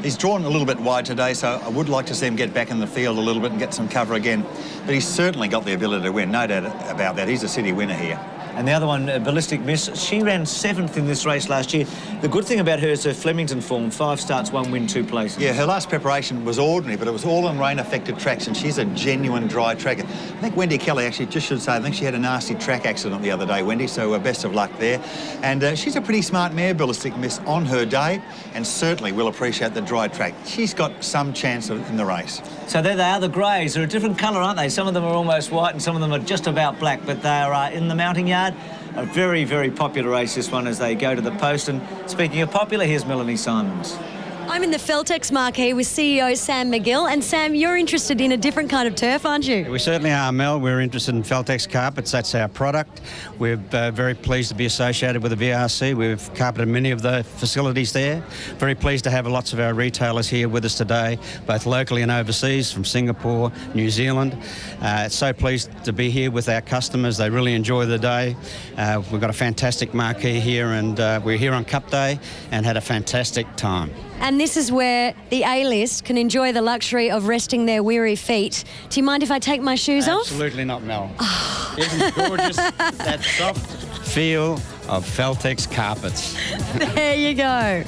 He's drawn a little bit wide today, so I would like to see him get back in the field a little bit and get some cover again. But he's certainly got the ability to win, no doubt about that. He's a city winner here. And the other one, Ballistic Miss, she ran 7th in this race last year. The good thing about her is her Flemington form, 5 starts, 1 win, 2 places. Yeah, her last preparation was ordinary, but it was all on rain-affected tracks, and she's a genuine dry tracker. I think Wendy Kelly, actually, just should say, I think she had a nasty track accident the other day, Wendy, so best of luck there. And she's a pretty smart mare, Ballistic Miss, on her day, and certainly will appreciate the dry track. She's got some chance in the race. So there they are, the greys. They're a different colour, aren't they? Some of them are almost white and some of them are just about black, but they are in the mounting yard. A very, very popular race, this one, as they go to the post. And speaking of popular, here's Melanie Simons. I'm in the Feltex marquee with CEO Sam McGill. And Sam, you're interested in a different kind of turf, aren't you? We certainly are, Mel. We're interested in Feltex carpets. That's our product. We're very pleased to be associated with the VRC. We've carpeted many of the facilities there. Very pleased to have lots of our retailers here with us today, both locally and overseas, from Singapore, New Zealand. So pleased to be here with our customers. They really enjoy the day. We've got a fantastic marquee here, and we're here on Cup Day and had a fantastic time. And this is where the A-list can enjoy the luxury of resting their weary feet. Do you mind if I take my shoes off? Absolutely not, Mel. Isn't it gorgeous? That soft feel of Feltex carpets. There you go.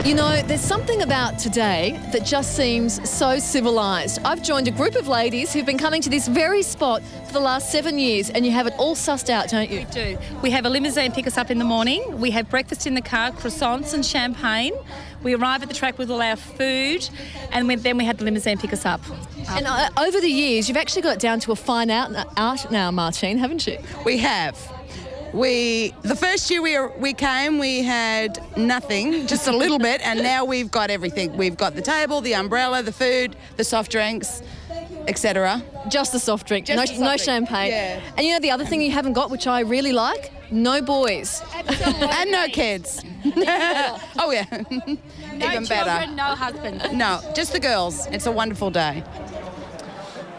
You know, there's something about today that just seems so civilised. I've joined a group of ladies who've been coming to this very spot for the last 7 years, and you have it all sussed out, don't you? We do. We have a limousine pick us up in the morning. We have breakfast in the car, croissants and champagne. We arrive at the track with all our food, and then we have the limousine pick us up. And over the years, you've actually got it down to a fine art now, Martine, haven't you? We have. The first year we came, we had nothing, just a little bit, and now we've got everything. We've got the table, the umbrella, the food, the soft drinks, etc. Just the soft drink, Just no champagne. Yeah. And you know the other thing you haven't got, which I really like? No boys. And no kids. Oh, yeah. No Even children, better. no husband. No, just the girls. It's a wonderful day.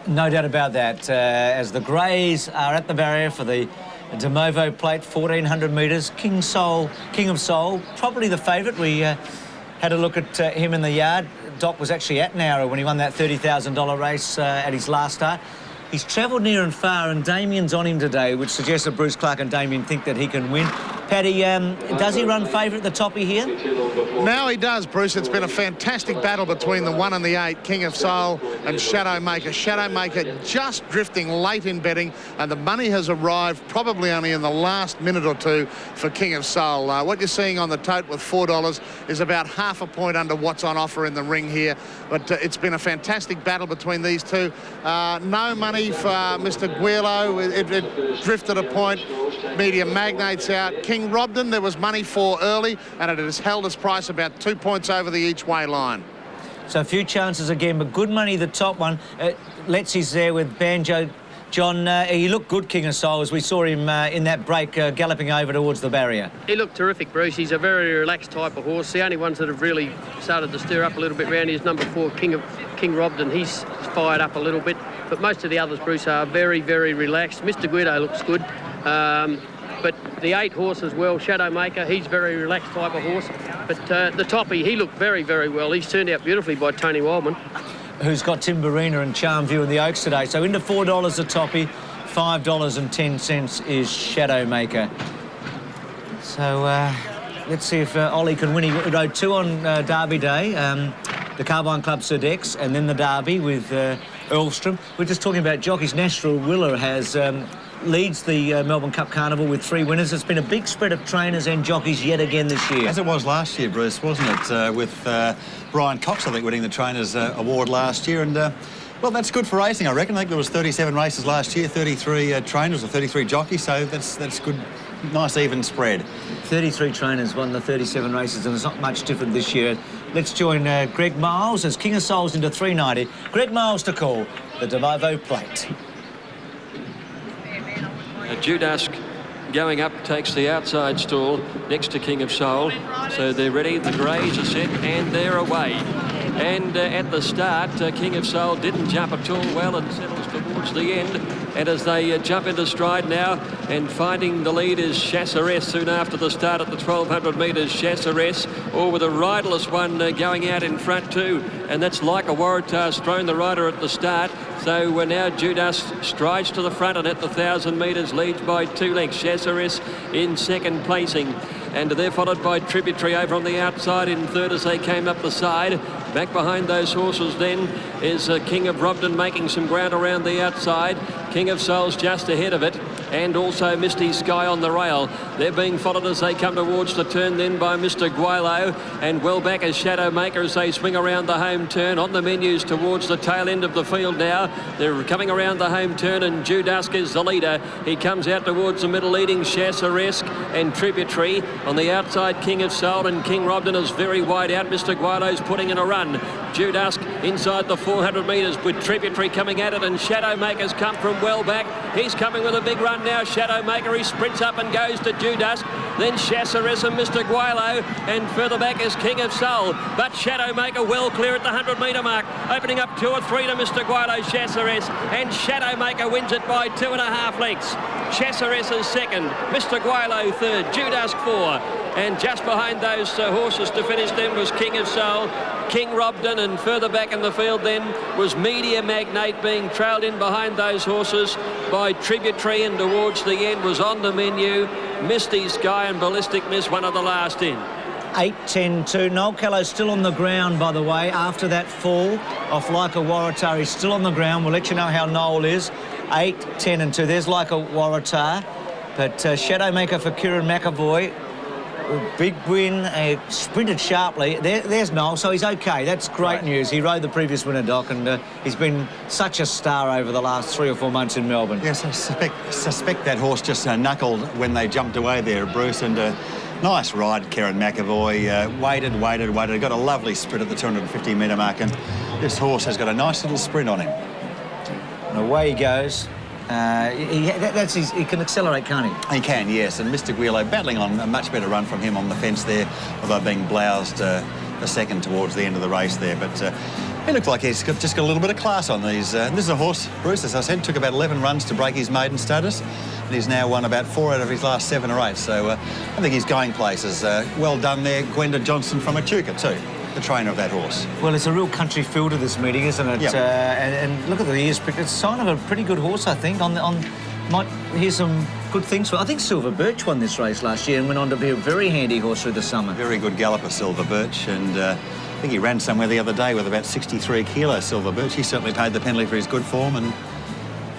No doubt about that. As the greys are at the barrier for the Demovo Plate, 1,400 metres. King of Soul, probably the favourite. We had a look at him in the yard. Doc was actually at Nowra when he won that $30,000 race at his last start. He's travelled near and far, and Damien's on him today, which suggests that Bruce Clark and Damien think that he can win. Paddy, does he run favourite at the toppy here? Now he does, Bruce. It's been a fantastic battle between the 1 and the 8, King of Soul and Shadowmaker. Shadowmaker just drifting late in betting, and the money has arrived probably only in the last minute or two for King of Soul. What you're seeing on the tote with $4 is about half a point under what's on offer in the ring here, but it's been a fantastic battle between these two. No money for Mr. Guilo. It drifted a point. Medium Magnate's out. King Robden, there was money for early, and it has held its price about 2 points over the each-way line. So a few chances again, but good money, the top one. Letsy's there with Banjo. John, he looked good, King of Soul, as we saw him in that break galloping over towards the barrier. He looked terrific, Bruce. He's a very relaxed type of horse. The only ones that have really started to stir up a little bit round here is number 4, King Robden. He's fired up a little bit, but most of the others, Bruce, are very, very relaxed. Mr. Guido looks good. But the 8 horse as well, Shadowmaker, he's very relaxed type of horse. But the toppy, he looked very, very well. He's turned out beautifully by Tony Wildman. Who's got Timberina and Charmview in the Oaks today. So into $4 a toppy, $5.10 is Shadowmaker. So let's see if Ollie can win. He rode 2 on Derby Day, the Carbine Club Sir Dex, and then the Derby with Earlstrom. We're just talking about jockeys. Natural Willer has leads the Melbourne Cup Carnival with 3 winners. It's been a big spread of trainers and jockeys yet again this year. As it was last year, Bruce, wasn't it? With Brian Cox, I think, winning the Trainers' Award last year. And, well, that's good for racing, I reckon. I think there was 37 races last year, 33 trainers or 33 jockeys, so that's good. Nice even spread. 33 trainers won the 37 races, and it's not much different this year. Let's join Greg Miles as King of Souls into 390. Greg Miles to call the Demovo Plate. Judas going up takes the outside stall next to King of Soul. So they're ready, the greys are set, and they're away. And at the start, King of Soul didn't jump at all well and settles towards the end. And as they jump into stride now, and finding the lead is Chasseresse soon after the start at the 1200 metres. Chasseresse, or with a riderless one going out in front too. And that's Like a Waratah, thrown the rider at the start. So we're now Judas strides to the front, and at the 1,000 metres leads by 2 lengths. Chasseresse in second placing. And they're followed by Tributary over on the outside in third as they came up the side. Back behind those horses then is King of Robden making some ground around the outside. King of Soul's just ahead of it, and also Misty Sky on the rail. They're being followed as they come towards the turn then by Mr. Guilo, and well back as Shadow Maker as they swing around the home turn. On the menus towards the tail end of the field now. They're coming around the home turn, and Judask is the leader. He comes out towards the middle, leading Chasseresse and Tributary. On the outside, King of Soul, and King Robden is very wide out. Mr. Guilo's putting in a run. Judask inside the 400 metres with Tributary coming at it, and Shadow Maker's come from well back. He's coming with a big run now. Shadow Maker, he sprints up and goes to Judask. Then Chasseresse and Mr. Guilo, and further back is King of Soul. But Shadow Maker well clear at the 100 metre mark, opening up 2 or 3 to Mr. Guilo, Chasseresse, and Shadow Maker wins it by 2.5 lengths. Chasseresse is second, Mr. Guilo third, Judask 4. And just behind those horses to finish them was King of Soul, King Robden, and further back in the field then was Media Magnate being trailed in behind those horses by Tributary, and towards the end was On the Menu, Misty Sky, and Ballistic Miss, one of the last in. 8-10-2. Noel Callow still on the ground, by the way, after that fall off Like a Waratah. He's still on the ground. We'll let you know how Noel is. 8-10-2. There's Like a Waratah. But Shadowmaker for Kieran McAvoy. Big win, sprinted sharply. There's Noel, so he's okay. That's great news. He rode the previous winner, Doc, and he's been such a star over the last 3 or 4 months in Melbourne. Yes, I suspect that horse just knuckled when they jumped away there, Bruce, and nice ride, Kieran McAvoy. Waited. Got a lovely sprint at the 250 metre mark, and this horse has got a nice little sprint on him. And away he goes. He can accelerate, can't he? He can, yes. And Mr. Guilo battling on a much better run from him on the fence there, although being bloused a second towards the end of the race there. But he looks like he's just got a little bit of class on these. This is a horse, Bruce, as I said, took about 11 runs to break his maiden status, and he's now won about 4 out of his last 7 or 8. So I think he's going places. Well done there, Gwenda Johnson from Echuca too, the trainer of that horse. Well, it's a real country feel to this meeting, isn't it? Yep. And look at the ears picked. It's a sign of a pretty good horse, I think. Might hear some good things. I think Silver Birch won this race last year and went on to be a very handy horse through the summer. Very good galloper, Silver Birch, and I think he ran somewhere the other day with about 63 kilos, Silver Birch. He certainly paid the penalty for his good form, and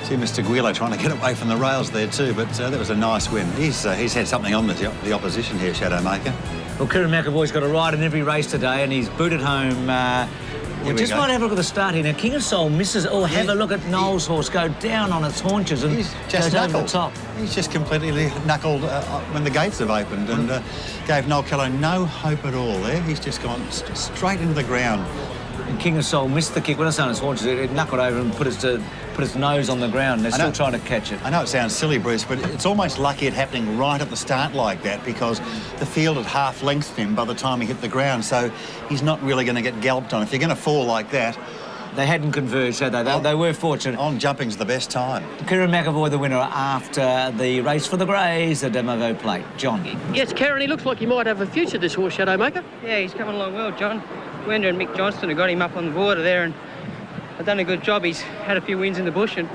see Mr. Guilo trying to get away from the rails there too, but that was a nice win. He's had something on the opposition here, Shadowmaker. Well, Kieran McAvoy's got a ride in every race today, and he's booted home. We just might have a look at the start here. Now, King of Soul misses. Oh, have a look at Noel's horse go down on its haunches and goes over the top. He's just completely knuckled when the gates have opened, and gave Noel Callow no hope at all there. He's just gone straight into the ground. And King of Soul missed the kick. When I say on his haunches, it knuckled over and put its nose on the ground. They're still trying to catch it. I know it sounds silly, Bruce, but it's almost lucky it happening right at the start like that, because the field had half-lengthed him by the time he hit the ground, so he's not really going to get galloped on. If you're going to fall like that... They hadn't converged, had they? They were fortunate. On jumping's the best time. Kieran McAvoy, the winner after the race for the Greys, the Demovo Plate. John. Yes, Karen, he looks like he might have a future, this horse, Shadowmaker. Yeah, he's coming along well, John. Gwenda and Mick Johnston have got him up on the border there, and they've done a good job. He's had a few wins in the bush, and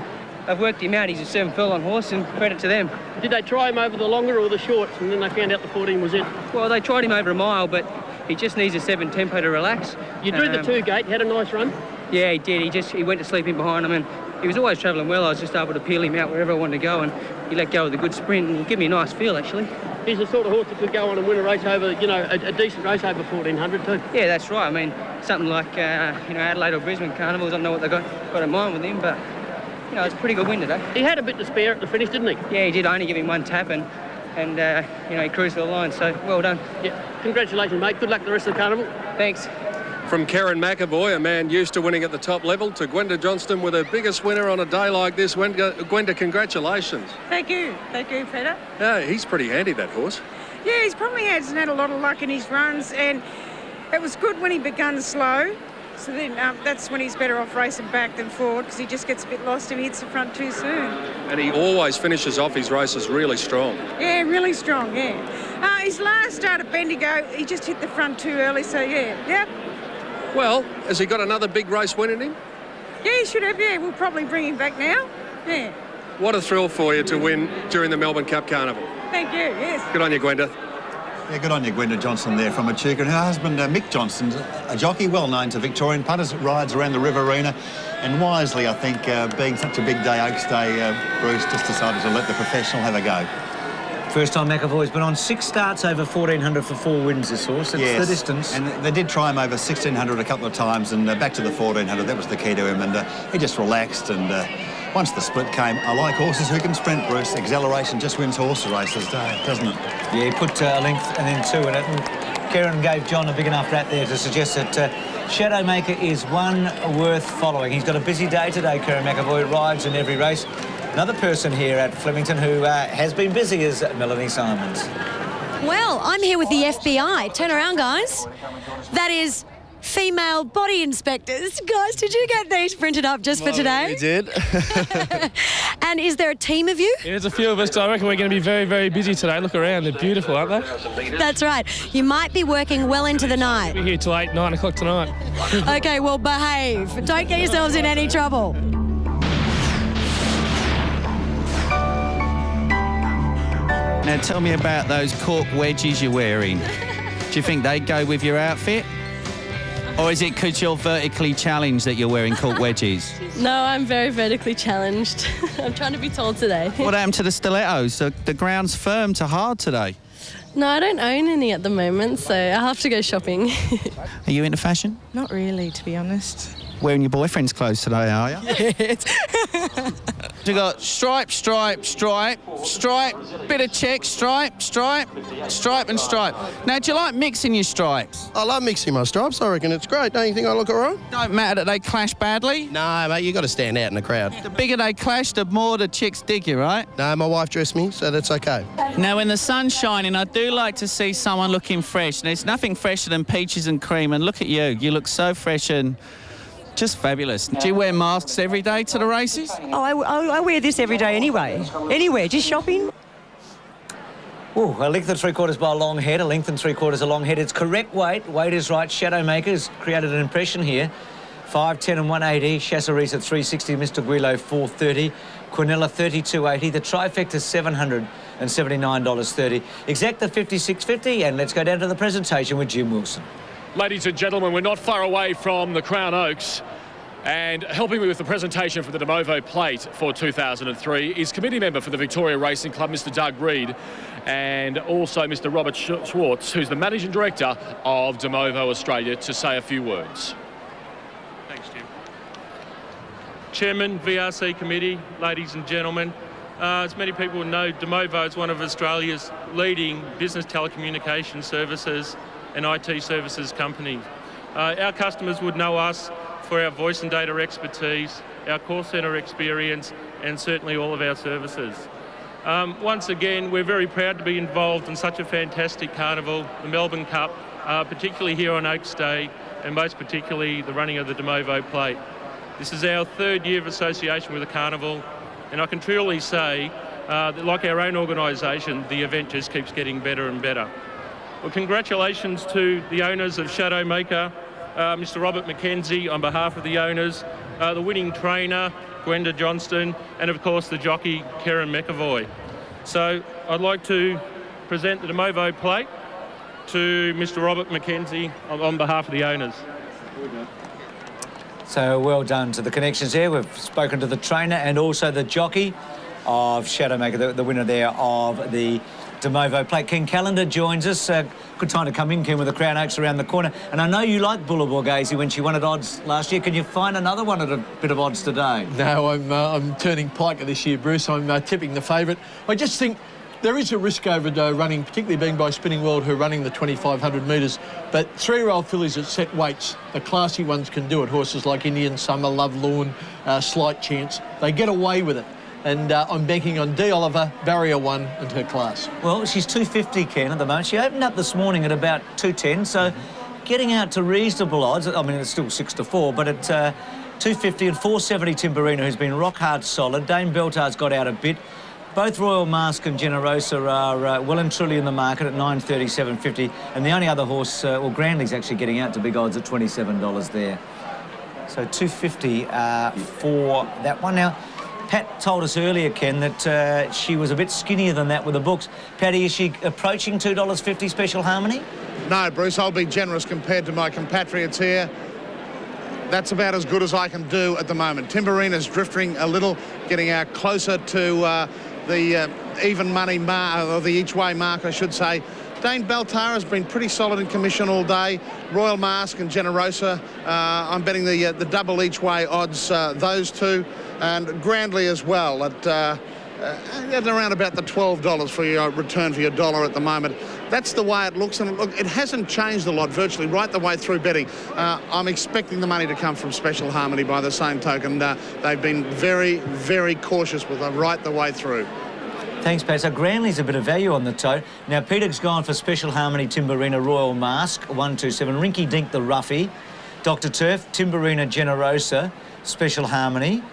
they've worked him out. He's a 7 furlong horse, and credit to them. Did they try him over the longer or the shorts, and then they found out the 14 was it? Well, they tried him over a mile, but he just needs a 7 tempo to relax. You drew the 2 gate, had a nice run? Yeah, he did. He went to sleep in behind him, and he was always travelling well. I was just able to peel him out wherever I wanted to go, and he let go with a good sprint, and he gave me a nice feel, actually. He's the sort of horse that could go on and win a race over, a decent race over 1400 too. Yeah, that's right. I mean, something like, Adelaide or Brisbane Carnivals, I don't know what they've got in mind with him, but, it's a pretty good win today. He had a bit to spare at the finish, didn't he? Yeah, he did. I only give him 1 tap, and he cruised to the line, so well done. Yeah, congratulations, mate. Good luck the rest of the carnival. Thanks. From Kieran McAvoy, a man used to winning at the top level, to Gwenda Johnston with her biggest winner on a day like this. Gwenda, congratulations. Thank you, Peter. Yeah, he's pretty handy, that horse. Yeah, he's probably hasn't had a lot of luck in his runs, and it was good when he began slow, So then that's when he's better off racing back than forward because he just gets a bit lost if he hits the front too soon. And he always finishes off his races really strong. Yeah, really strong, yeah. His last start at Bendigo, he just hit the front too early, so yeah. Yep. Well, has he got another big race win in him? Yeah, he should have, yeah. We'll probably bring him back now. Yeah. What a thrill for you to win during the Melbourne Cup Carnival. Thank you, yes. Good on you, Gwenda. Yeah, good on you, Gwenda Johnson there from Echuca. And her husband, Mick Johnson, a jockey well known to Victorian punters, rides around the Riverina. And wisely, I think, being such a big day, Oaks Day, Bruce just decided to let the professional have a go. First time McAvoy's been on 6 starts over 1,400 for 4 wins, this horse. It's the distance. And they did try him over 1,600 a couple of times and back to the 1,400. That was the key to him. And he just relaxed. And once the split came, I like horses who can sprint, Bruce. Exhilaration just wins horse races, doesn't it? Yeah, he put a length and then 2 in it. And Karen gave John a big enough rat there to suggest that Shadowmaker is one worth following. He's got a busy day today, Karen McAvoy. Rides in every race. Another person here at Flemington who has been busy is Melanie Simons. Well, I'm here with the FBI. Turn around, guys. That is female body inspectors. Guys, did you get these printed up just for today? We did. And is there a team of you? Yeah, there's a few of us. I reckon we're going to be very, very busy today. Look around. They're beautiful, aren't they? That's right. You might be working well into the night. We're here till 8, 9 o'clock tonight. Okay, well, behave. Don't get yourselves in any trouble. Now tell me about those cork wedges you're wearing. Do you think they go with your outfit? Or is it because you're vertically challenged that you're wearing cork wedges? No, I'm very vertically challenged. I'm trying to be tall today. What happened to the stilettos? The ground's firm to hard today. No, I don't own any at the moment, so I'll have to go shopping. Are you into fashion? Not really, to be honest. Wearing your boyfriend's clothes today, are you? You got stripe, stripe, stripe, stripe, bit of check, stripe, stripe, stripe and stripe. Now, do you like mixing your stripes? I love mixing my stripes. I reckon it's great. Don't you think I look all right? Don't matter that they clash badly? No, mate, you got to stand out in the crowd. The bigger they clash, the more the chicks dig you, right? No, my wife dressed me, so that's okay. Now, when the sun's shining, I do like to see someone looking fresh. There's nothing fresher than peaches and cream, and look at you. You look so fresh and just fabulous. Do you wear masks every day to the races? Oh, I wear this every day anyway. Anywhere, just shopping. Ooh, a length and 3/4 by a long head, a length and 3/4 a long head. It's correct weight. Weight is right. Shadowmaker's created an impression here. 5'10" and 180. Chasseries at 360. Mr. Guilo 430. Quinella 32.80. The trifecta $779.30. Exacta 56.50. And let's go down to the presentation with Jim Wilson. Ladies and gentlemen, we're not far away from the Crown Oaks, and helping me with the presentation for the Demovo Plate for 2003 is committee member for the Victoria Racing Club, Mr. Doug Reid, and also Mr. Robert Schwartz, who's the Managing Director of Demovo Australia, to say a few words. Thanks, Jim. Chairman, VRC Committee, ladies and gentlemen, as many people know, Demovo is one of Australia's leading business telecommunication services and IT services companies. Our customers would know us for our voice and data expertise, our call centre experience, and certainly all of our services. Once again, we're very proud to be involved in such a fantastic carnival, the Melbourne Cup, particularly here on Oaks Day, and most particularly the running of the Demovo Plate. This is our 3rd year of association with the carnival, and I can truly say that, like our own organisation, the event just keeps getting better and better. Well, congratulations to the owners of Shadowmaker, Mr. Robert McKenzie on behalf of the owners, the winning trainer, Gwenda Johnston, and of course the jockey, Karen McAvoy. So I'd like to present the Demovo Plate to Mr. Robert McKenzie on behalf of the owners. So well done to the connections here. We've spoken to the trainer and also the jockey of Shadowmaker, the winner there of the Demovo Plate. Ken Callender joins us. Good time to come in, Ken, with the Crown Oaks around the corner. And I know you liked Bulla Borghese when she won at odds last year. Can you find another one at a bit of odds today? No, I'm turning piker this year, Bruce. I'm tipping the favourite. I just think there is a risk over running, particularly being by Spinning World, who are running the 2,500 metres. But 3-year-old fillies at set weights, the classy ones can do it. Horses like Indian Summer, Love Lawn, Slight Chance, they get away with it. And I'm banking on D. Oliver, Barrier 1 and her class. Well, she's 250, Ken, at the moment. She opened up this morning at about 210, so getting out to reasonable odds. I mean, it's still 6-4, but at 250 and 470 Timburina, who's been rock hard solid. Dame Beltar's got out a bit. Both Royal Mask and Generosa are well and truly in the market at $9.37.50, and the only other horse, well, Grandley's actually getting out to big odds at $27 there. So $250 for that one. Now, Pat told us earlier, Ken, that she was a bit skinnier than that with the books. Paddy, is she approaching $2.50 Special Harmony? No, Bruce, I'll be generous compared to my compatriots here. That's about as good as I can do at the moment. Timburina's drifting a little, getting out closer to the even money mark, or the each way mark, I should say. Dame Beltar has been pretty solid in commission all day. Royal Mask and Generosa, I'm betting the double each way odds, those two, and Grandley as well at around about the $12 for your return for your dollar at the moment. That's the way it looks, and look, it hasn't changed a lot virtually right the way through betting. I'm expecting the money to come from Special Harmony by the same token. They've been very, very cautious with them right the way through. Thanks, Pat. So Grandley's a bit of value on the tote. Now, Peter's gone for Special Harmony, Timburina, Royal Mask, 127. Rinky Dink, the roughie. Dr. Turf, Timburina, Generosa, Special Harmony.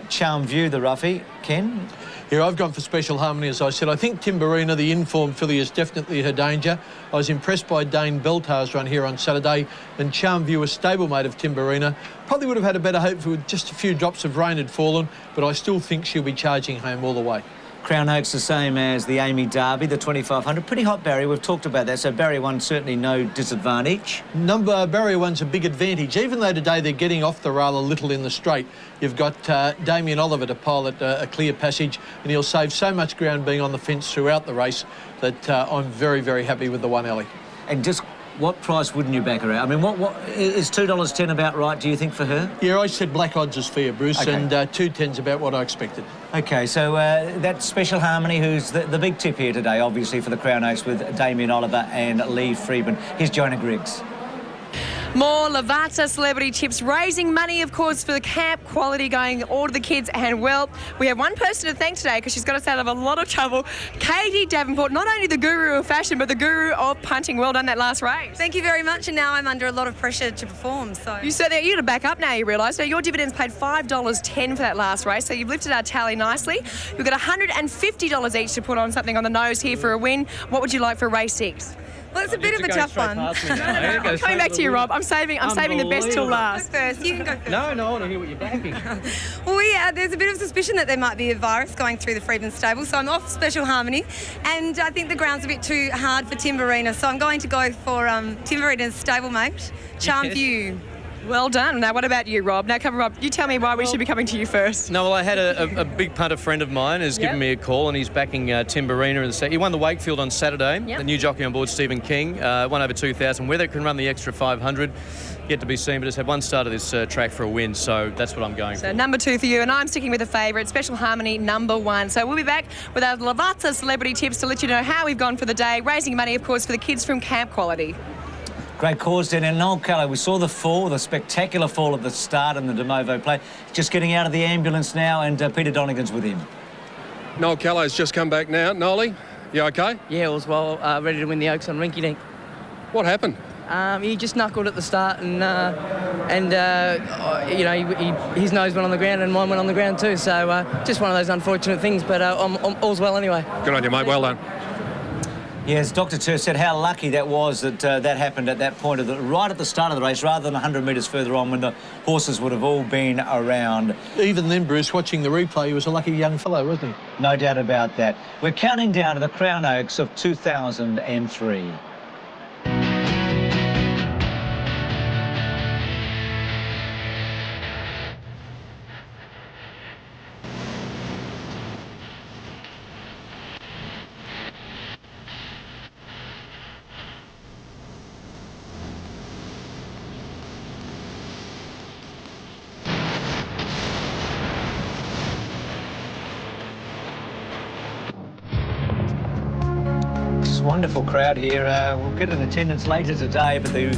Charm View, the roughie. Ken? Yeah, I've gone for Special Harmony, as I said. I think Timburina, the informed filly, is definitely her danger. I was impressed by Dane Beltar's run here on Saturday, and Charm View, a stablemate of Timburina. Probably would have had a better hope if just a few drops of rain had fallen, but I still think she'll be charging home all the way. Crown Oaks the same as the Amy Derby, the 2500. Pretty hot, Barry. We've talked about that. So Barry 1 certainly no disadvantage. Barry 1's a big advantage, even though today they're getting off the rail a little in the straight. You've got Damien Oliver to pilot a clear passage, and he'll save so much ground being on the fence throughout the race that I'm very, very happy with the 1 Ellie. And just what price wouldn't you back her out? I mean, what is $2.10 about right, do you think, for her? Yeah, I said black odds is fair, Bruce, okay. And 2.10's about what I expected. OK, so that's Special Harmony, who's the big tip here today, obviously, for the Crown Oaks with Damien Oliver and Lee Freeman. Here's Jonah Griggs. More Lavazza celebrity tips, raising money, of course, for the camp quality, going all to the kids. And, well, we have one person to thank today because she's got us out of a lot of trouble. Katie Davenport, not only the guru of fashion, but the guru of punting. Well done that last race. Thank you very much. And now I'm under a lot of pressure to perform. So you said that you're to back up now, you realise. Now, your dividends paid $5.10 for that last race, so you've lifted our tally nicely. We've got $150 each to put on something on the nose here for a win. What would you like for race 6? Well, it's a bit of a tough one. I'm coming back to you, Rob. I'm saving the best till last. Go first. You can go first. No, I want to hear what you're backing. Well, yeah, there's a bit of suspicion that there might be a virus going through the Freeman stable, so I'm off Special Harmony, and I think the ground's a bit too hard for Timburina, so I'm going to go for Timburina's stablemate, Charm View. Well done. Now, what about you, Rob? Now, come, Rob, you tell me why we should be coming to you first. No, well, I had a big punter friend of mine has given me a call, and he's backing Timburina in the set. He won the Wakefield on Saturday. The new jockey on board, Stephen King, won over 2,000. Whether it can run the extra 500, yet to be seen, but has had one start of this track for a win, so that's what I'm going for. So number 2 for you, and I'm sticking with a favourite, Special Harmony, number 1. So we'll be back with our Lavazza celebrity tips to let you know how we've gone for the day, raising money, of course, for the kids from Camp Quality. Great cause down in Noel Callow. We saw the fall, the spectacular fall at the start in the De Movo play. Just getting out of the ambulance now, and Peter Donegan's with him. Noel Callow's just come back now. Nolly, you okay? Yeah, I was ready to win the Oaks on Rinky Dink. What happened? He just knuckled at the start, and you know, his nose went on the ground and mine went on the ground too. So just one of those unfortunate things, but all's well anyway. Good on you, mate. Well done. Yes, Dr. Tur said how lucky that was that that happened at that point, right at the start of the race, rather than 100 metres further on when the horses would have all been around. Even then, Bruce, watching the replay, he was a lucky young fellow, wasn't he? No doubt about that. We're counting down to the Crown Oaks of 2003. Wonderful crowd here. We'll get an attendance later today, but the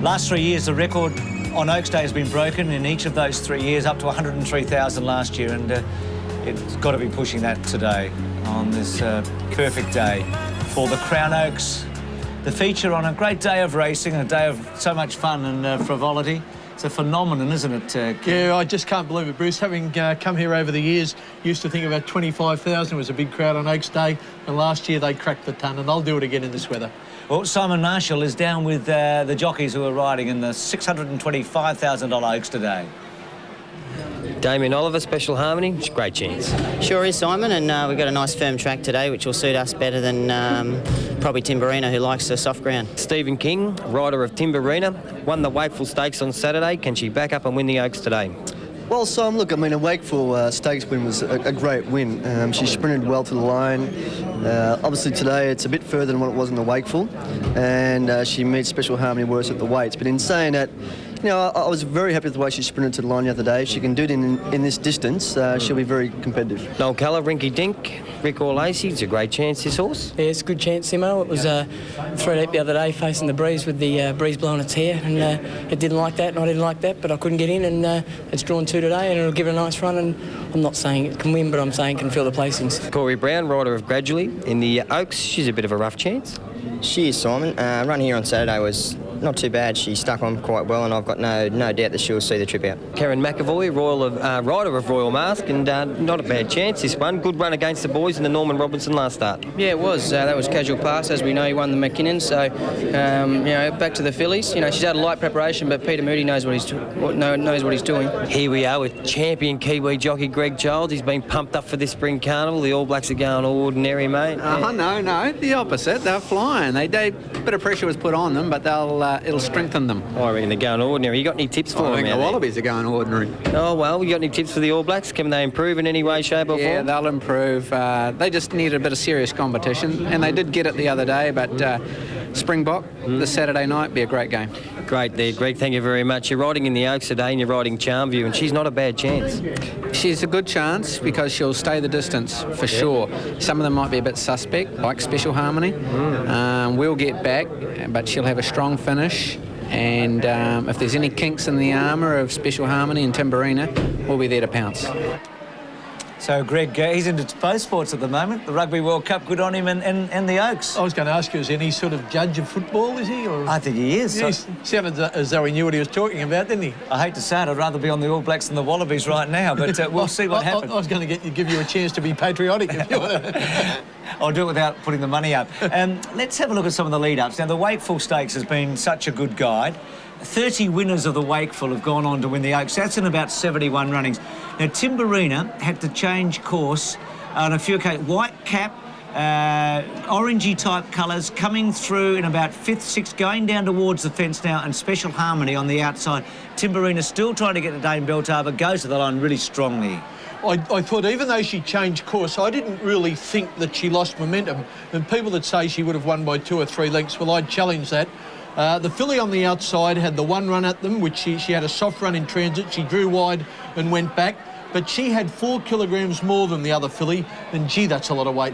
last 3 years the record on Oaks Day has been broken in each of those 3 years, up to 103,000 last year, and it's got to be pushing that today on this perfect day for the Crown Oaks the feature on a great day of racing, a day of so much fun and frivolity. It's a phenomenon, isn't it, Ken? Yeah, I just can't believe it, Bruce. Having come here over the years, used to think about 25,000 was a big crowd on Oaks Day, and last year they cracked the ton, and they'll do it again in this weather. Well, Simon Marshall is down with the jockeys who are riding in the $625,000 Oaks today. Damien Oliver, Special Harmony, it's a great chance. Sure is, Simon, and we've got a nice firm track today which will suit us better than probably Timberina, who likes the soft ground. Stephen King, rider of Timberina, won the Wakeful Stakes on Saturday. Can she back up and win the Oaks today? Well, Simon, look, I mean, a Wakeful Stakes win was a great win. She sprinted well to the line. Obviously today it's a bit further than what it was in the Wakeful, and she meets Special Harmony worse at the weights. But in saying that, you know, I was very happy with the way she sprinted to the line the other day. If she can do it in this distance, she'll be very competitive. Noel Keller, Rinky Dink, Rick O'Lacey, it's a great chance, this horse. Yeah, it's a good chance, Simo. It was 3 deep the other day facing the breeze with the breeze blowing its hair, and it didn't like that and I didn't like that, but I couldn't get in, and it's drawn 2 today and it'll give it a nice run, and I'm not saying it can win, but I'm saying it can fill the placings. Corey Brown, rider of Gradually in the Oaks, she's a bit of a rough chance. She is, Simon. Run here on Saturday was not too bad. She stuck on quite well, and I've got no doubt that she'll see the trip out. Karen McAvoy, rider of Royal Mask, and not a bad chance this one. Good run against the boys in the Norman Robinson last start. Yeah, it was. That was casual pass. As we know, he won the McKinnon. So, you know, back to the fillies. You know, she's had a light preparation, but Peter Moody knows what he's doing. Here we are with champion Kiwi jockey Greg Childs. He's been pumped up for this spring carnival. The All Blacks are going ordinary, mate. No, the opposite. They're flying. A bit of pressure was put on them, but it'll strengthen them. I reckon they're going ordinary. You got any tips for them? I think the Wallabies are going ordinary. Oh, well, you got any tips for the All Blacks? Can they improve in any way, shape or form? Yeah, they'll improve. They just need a bit of serious competition, and they did get it the other day, but Springbok, this Saturday night, be a great game. Great there, Greg. Thank you very much. You're riding in the Oaks today and you're riding Charmview, and she's not a bad chance. She's a good chance because she'll stay the distance for sure. Some of them might be a bit suspect, like Special Harmony. We'll get back, but she'll have a strong finish. And if there's any kinks in the armour of Special Harmony and Timberina, we'll be there to pounce. So, Greg, he's into both sports at the moment. The Rugby World Cup, good on him, and the Oaks. I was going to ask you, is any sort of judge of football, is he? Or? I think he is. He sounded as though he knew what he was talking about, didn't he? I hate to say it, I'd rather be on the All Blacks than the Wallabies right now, but we'll see what happens. I was going to give you a chance to be patriotic if you want to. I'll do it without putting the money up. Let's have a look at some of the lead-ups. Now, the Wakeful Stakes has been such a good guide. 30 winners of the Wakeful have gone on to win the Oaks. That's in about 71 runnings. Now, Timberina had to change course on a few occasions. White cap, orangey-type colours, coming through in about 5th, 6th, going down towards the fence now, and Special Harmony on the outside. Timberina still trying to get to Dame Beltava, goes to the line really strongly. I thought even though she changed course, I didn't really think that she lost momentum. And people that say she would have won by 2 or 3 lengths, well, I'd challenge that. The filly on the outside had the one run at them, which she had a soft run in transit. She drew wide and went back, but she had 4 kilograms more than the other filly, and gee, that's a lot of weight.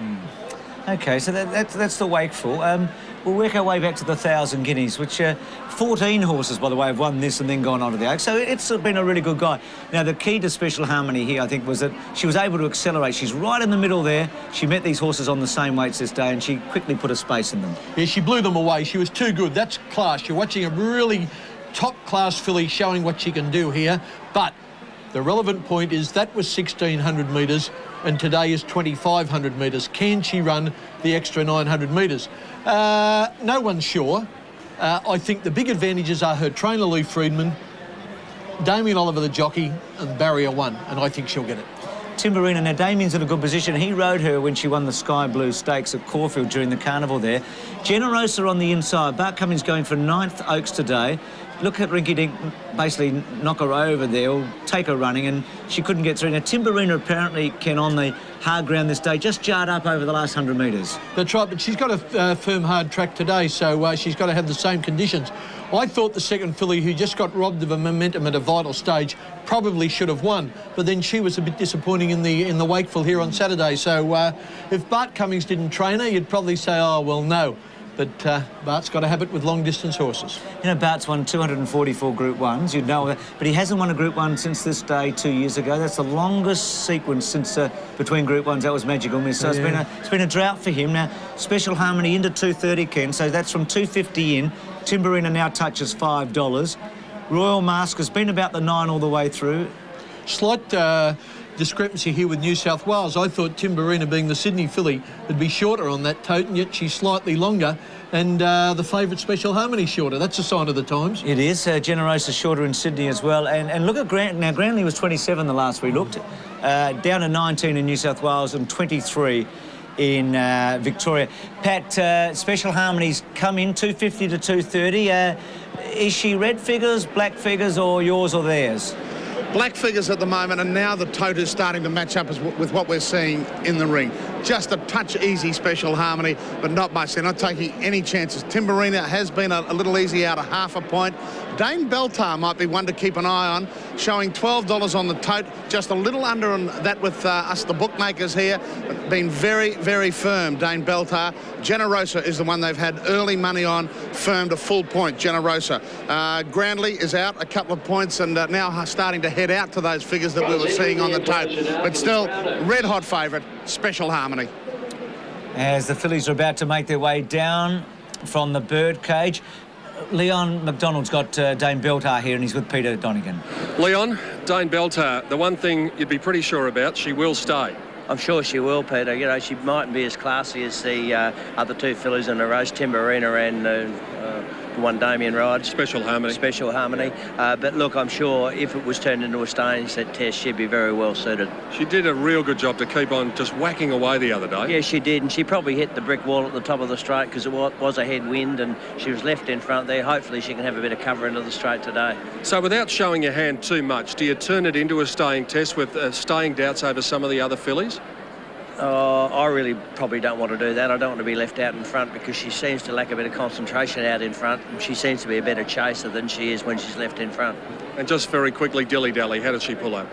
OK, so that's the Wakeful. We'll work our way back to the 1,000 Guineas, which 14 horses, by the way, have won this and then gone on to the Oaks. So it's been a really good guide. Now, the key to Special Harmony here, I think, was that she was able to accelerate. She's right in the middle there. She met these horses on the same weights this day, and she quickly put a space in them. Yeah, she blew them away. She was too good. That's class. You're watching a really top-class filly showing what she can do here. But the relevant point is that was 1,600 metres, and today is 2,500 metres. Can she run the extra 900 metres? No one's sure. I think the big advantages are her trainer, Lee Friedman, Damien Oliver, the jockey, and Barrier 1, and I think she'll get it. Timberina, now Damien's in a good position. He rode her when she won the Sky Blue Stakes at Caulfield during the carnival there. Generosa on the inside. Bart Cummings going for 9th Oaks today. Look at Rinky Dink basically knock her over there, or take her running, and she couldn't get through. Now, Timberina apparently, Ken, on the hard ground this day, just jarred up over the last 100 metres. That's right, but she's got a firm hard track today, so she's got to have the same conditions. I thought the second filly, who just got robbed of a momentum at a vital stage, probably should have won, but then she was a bit disappointing in the Wakeful here on Saturday. So if Bart Cummings didn't train her, you'd probably say, oh, well, no. but Bart's got a habit with long-distance horses. You know, Bart's won 244 Group 1s, you'd know that, but he hasn't won a Group 1 since this day 2 years ago. That's the longest sequence since between Group 1s. That was Magical Miss. So it's been a drought for him. Now, Special Harmony into 230, Ken, so that's from 250 in. Timberina now touches $5. Royal Mask has been about the 9 all the way through. Slight discrepancy here with New South Wales. I thought Timberina, being the Sydney filly, would be shorter on that tote, and yet she's slightly longer, and the favourite Special Harmony shorter. That's a sign of the times. It is. Generosa shorter in Sydney as well. And look at Grant. Now, Grantley was 27 the last we looked, down to 19 in New South Wales and 23 in Victoria. Pat, Special Harmony's come in 250 to 230. Is she red figures, black figures, or yours or theirs? Black figures at the moment, and now the tote is starting to match up with what we're seeing in the ring. Just a touch easy Special Harmony, but not much. They're not taking any chances. Timberina has been a little easy out of half a point. Dane Beltar might be one to keep an eye on, showing $12 on the tote, just a little under on that with us, the bookmakers here. Been very, very firm, Dane Beltar. Generosa is the one they've had early money on, firm to full point, Generosa. Grantley is out a couple of points and now starting to head out to those figures that we were seeing on the tote. But still, red-hot favourite, Special Harmony. As the fillies are about to make their way down from the bird cage, Leon McDonald's got Dane Beltar here, and he's with Peter Donegan. Leon, Dane Beltar, the one thing you'd be pretty sure about, she will stay. I'm sure she will, Peter. You know, she mightn't be as classy as the other two fillies in the race, Timberina and the one Damien Ride. Special Harmony. Special Harmony. But look, I'm sure if it was turned into a staying-set test, she'd be very well suited. She did a real good job to keep on just whacking away the other day. Yeah, she did, and she probably hit the brick wall at the top of the straight because it was a headwind and she was left in front there. Hopefully she can have a bit of cover into the straight today. So without showing your hand too much, do you turn it into a staying test with staying doubts over some of the other fillies? I really probably don't want to do that. I don't want to be left out in front because she seems to lack a bit of concentration out in front. She seems to be a better chaser than she is when she's left in front. And just very quickly, Dilly Dally, how did she pull up?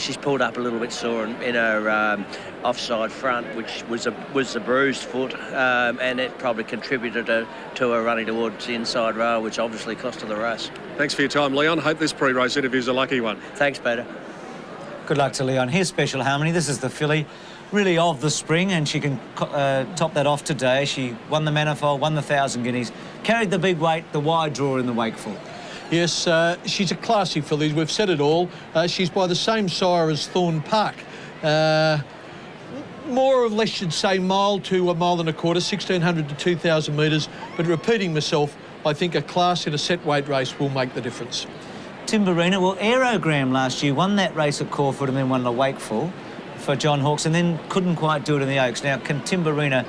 She's pulled up a little bit sore in her offside front, which was a bruised foot, and it probably contributed to her running towards the inside rail, which obviously cost her the race. Thanks for your time, Leon. Hope this pre-race interview's a lucky one. Thanks, Peter. Good luck to Leon. Here's Special Harmony. This is the filly, really of the spring, and she can top that off today. She won the Manifold, won the 1,000 guineas, carried the big weight, the wide draw in the Wakeful. Yes, she's a classy filly. We've said it all. She's by the same sire as Thorn Park. More or less, you'd say, mile to a mile and a quarter, 1,600 to 2,000 metres. But repeating myself, I think a class in a set weight race will make the difference. Timberina, well, Aerogram last year won that race at Caulfield and then won the Wakeful for John Hawkes, and then couldn't quite do it in the Oaks. Now, can Timberina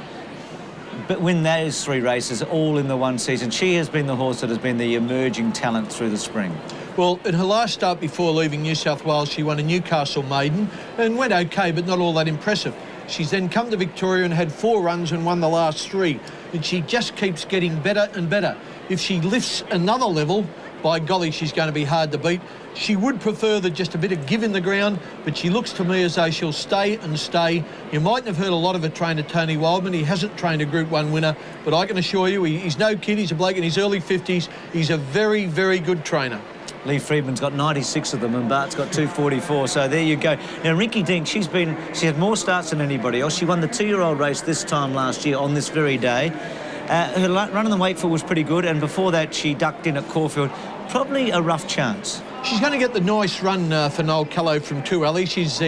win those three races all in the one season? She has been the horse that has been the emerging talent through the spring. Well, in her last start before leaving New South Wales, she won a Newcastle maiden and went okay, but not all that impressive. She's then come to Victoria and had 4 runs and won the last 3. And she just keeps getting better and better. If she lifts another level, by golly, she's going to be hard to beat. She would prefer just a bit of give in the ground, but she looks to me as though she'll stay and stay. You mightn't have heard a lot of her trainer, Tony Wildman. He hasn't trained a Group 1 winner, but I can assure you he's no kid. He's a bloke in his early 50s. He's a very, very good trainer. Lee Friedman's got 96 of them and Bart's got 244, so there you go. Now, Rinky Dink, she had more starts than anybody else. She won the 2-year-old race this time last year on this very day. Her run in the Wakeful was pretty good, and before that she ducked in at Caulfield. Probably a rough chance. She's going to get the nice run for Noel Callow from 2 Alley. She's